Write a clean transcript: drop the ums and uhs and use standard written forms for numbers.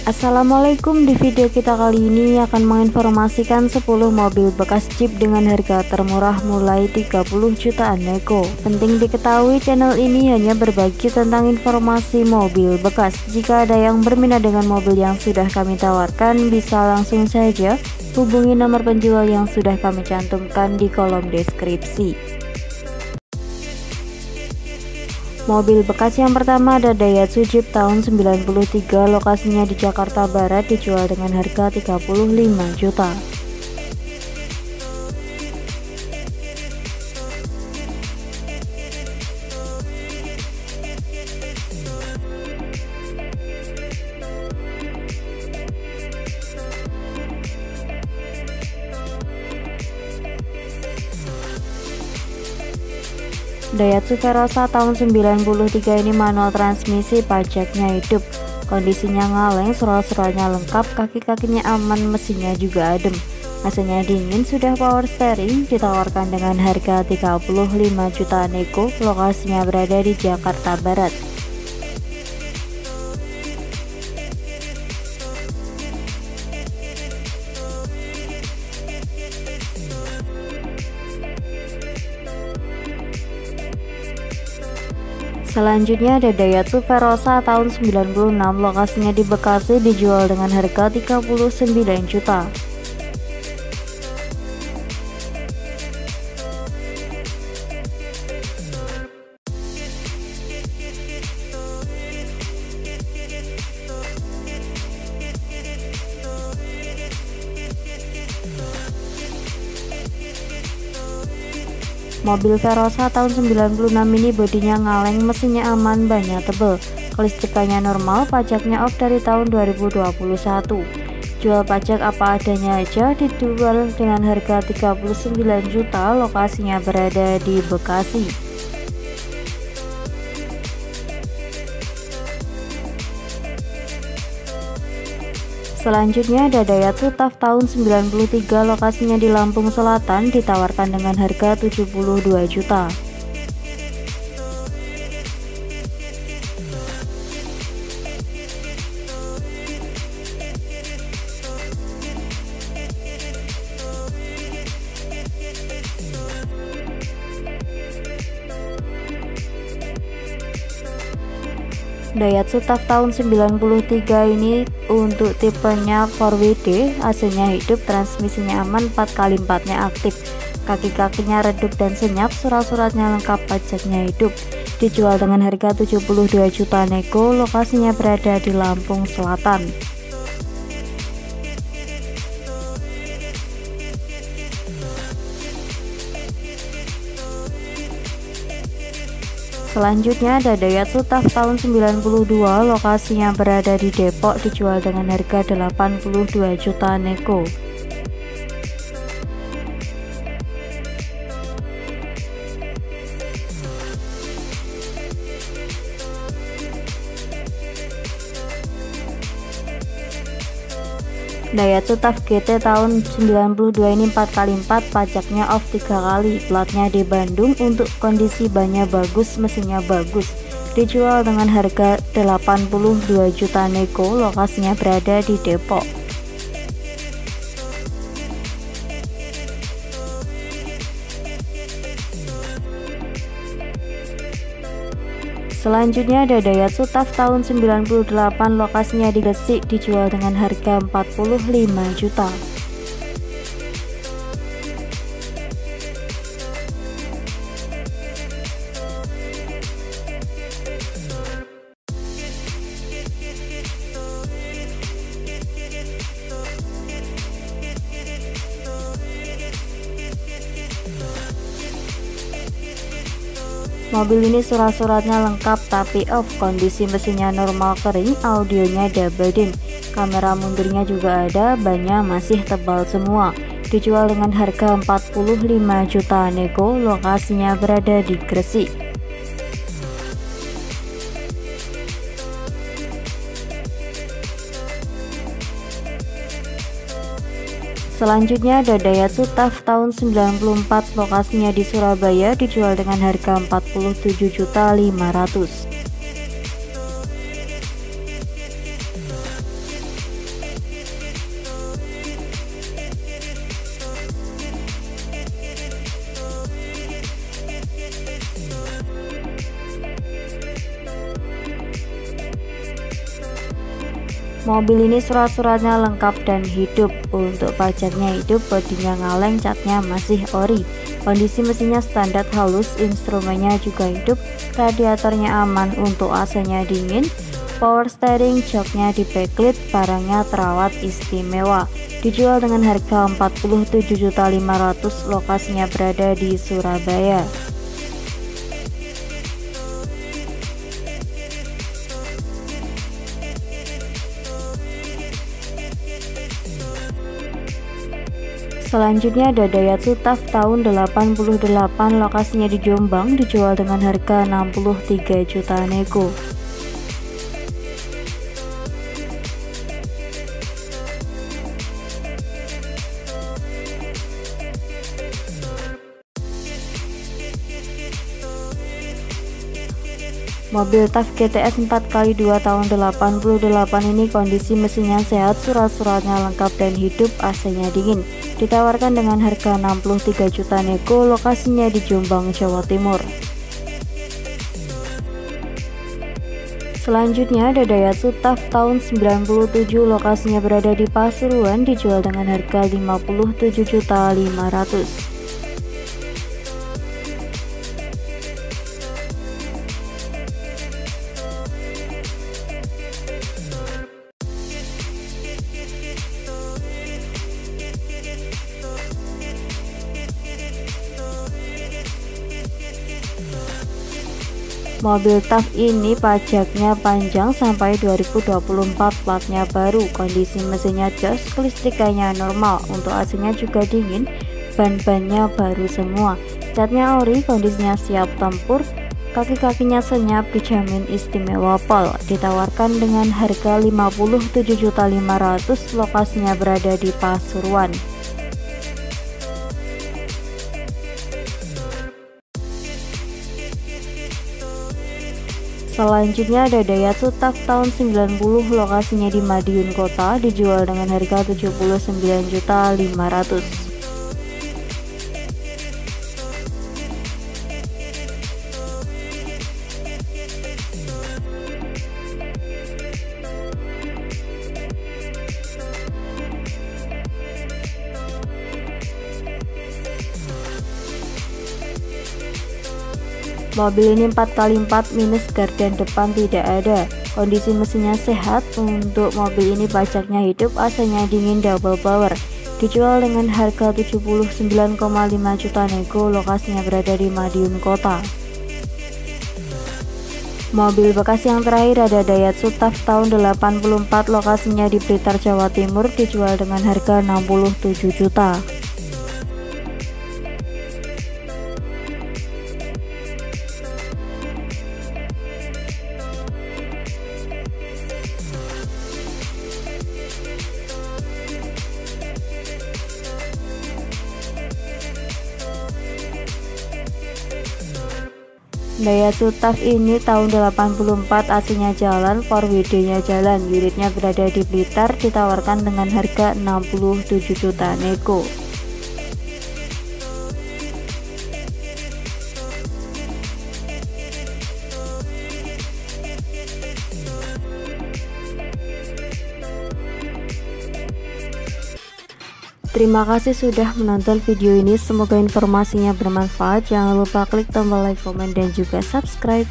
Assalamualaikum, di video kita kali ini akan menginformasikan 10 mobil bekas Jeep dengan harga termurah mulai 30 jutaan nego. Penting diketahui, channel ini hanya berbagi tentang informasi mobil bekas. Jika ada yang berminat dengan mobil yang sudah kami tawarkan, bisa langsung saja hubungi nomor penjual yang sudah kami cantumkan di kolom deskripsi. Mobil bekas yang pertama ada Daihatsu Jeep tahun 93, lokasinya di Jakarta Barat, dijual dengan harga 35 juta. Daihatsu Verosa tahun 93 ini manual transmisi, pajaknya hidup, kondisinya ngaleng, surat-suratnya lengkap, kaki-kakinya aman, mesinnya juga adem, AC-nya dingin, sudah power steering, ditawarkan dengan harga 35 juta nego, lokasinya berada di Jakarta Barat. Selanjutnya ada Daihatsu Verosa tahun 96, lokasinya di Bekasi, dijual dengan harga 39 juta. Mobil Verosa tahun 96 ini bodinya ngaleng, mesinnya aman, bannya tebel, kelistrikannya normal, pajaknya off dari tahun 2021. Jual pajak apa adanya aja, dijual dengan harga 39 juta, lokasinya berada di Bekasi. Selanjutnya ada Daihatsu TAF tahun 93, lokasinya di Lampung Selatan, ditawarkan dengan harga 72 juta. Daihatsu TAF tahun 93 ini untuk tipenya 4WD, AC-nya hidup, transmisinya aman, 4x4 nya aktif, kaki-kakinya redup dan senyap, surat-suratnya lengkap, pajaknya hidup, dijual dengan harga 72 juta nego, lokasinya berada di Lampung Selatan. Selanjutnya ada Daihatsu TAF tahun 92, lokasinya berada di Depok, dijual dengan harga 82 juta nego. Daihatsu TAF GT tahun 92 ini 4x4, pajaknya off 3 kali, platnya di Bandung, untuk kondisi bannya bagus, mesinnya bagus, dijual dengan harga 82 juta nego, lokasinya berada di Depok. Selanjutnya ada Daihatsu TAF tahun 98, lokasinya di Gresik, dijual dengan harga 45 juta. Mobil ini surat-suratnya lengkap tapi off, kondisi mesinnya normal kering, audionya double din, kamera mundurnya juga ada, bannya masih tebal semua, dijual dengan harga 45 juta nego, lokasinya berada di Gresik. Selanjutnya ada Daihatsu TAF tahun 94, lokasinya di Surabaya, dijual dengan harga 47.500.000. Mobil ini surat-suratnya lengkap dan hidup. Untuk pajaknya hidup, bodinya ngaleng, catnya masih ori. Kondisi mesinnya standar halus, instrumennya juga hidup, radiatornya aman, untuk AC-nya dingin, power steering, joknya di backlit, barangnya terawat istimewa. Dijual dengan harga 47.500.000, lokasinya berada di Surabaya. Selanjutnya ada Daihatsu TAF tahun 88, lokasinya di Jombang, dijual dengan harga 63 juta nego. Mobil TAF GTS 4x2 tahun 88 ini kondisi mesinnya sehat, surat-suratnya lengkap dan hidup, AC-nya dingin. Ditawarkan dengan harga 63 juta nego, lokasinya di Jombang, Jawa Timur. Selanjutnya ada Daihatsu TAF tahun 97, lokasinya berada di Pasuruan, dijual dengan harga 57.500.000. Mobil TAF ini pajaknya panjang sampai 2024, platnya baru, kondisi mesinnya jos, kelistrikannya normal, untuk AC-nya juga dingin, ban-bannya baru semua, catnya ori, kondisinya siap tempur, kaki-kakinya senyap, dijamin istimewa pol. Ditawarkan dengan harga 57.500.000, lokasinya berada di Pasuruan. Selanjutnya ada Daihatsu TAF tahun 90, lokasinya di Madiun Kota, dijual dengan harga 79.500.000. Mobil ini 4x4 minus gardan depan tidak ada. Kondisi mesinnya sehat. Untuk mobil ini pajaknya hidup, AC-nya dingin, double power. Dijual dengan harga 79,5 juta nego, lokasinya berada di Madiun Kota. Mobil bekas yang terakhir ada Daihatsu TAF tahun 84, lokasinya di Blitar, Jawa Timur, dijual dengan harga 67 juta. Daihatsu TAF ini tahun 84, AC-nya jalan, 4WD-nya jalan, unitnya berada di Blitar, ditawarkan dengan harga 67 juta nego. Terima kasih sudah menonton video ini, semoga informasinya bermanfaat. Jangan lupa klik tombol like, komen, dan juga subscribe.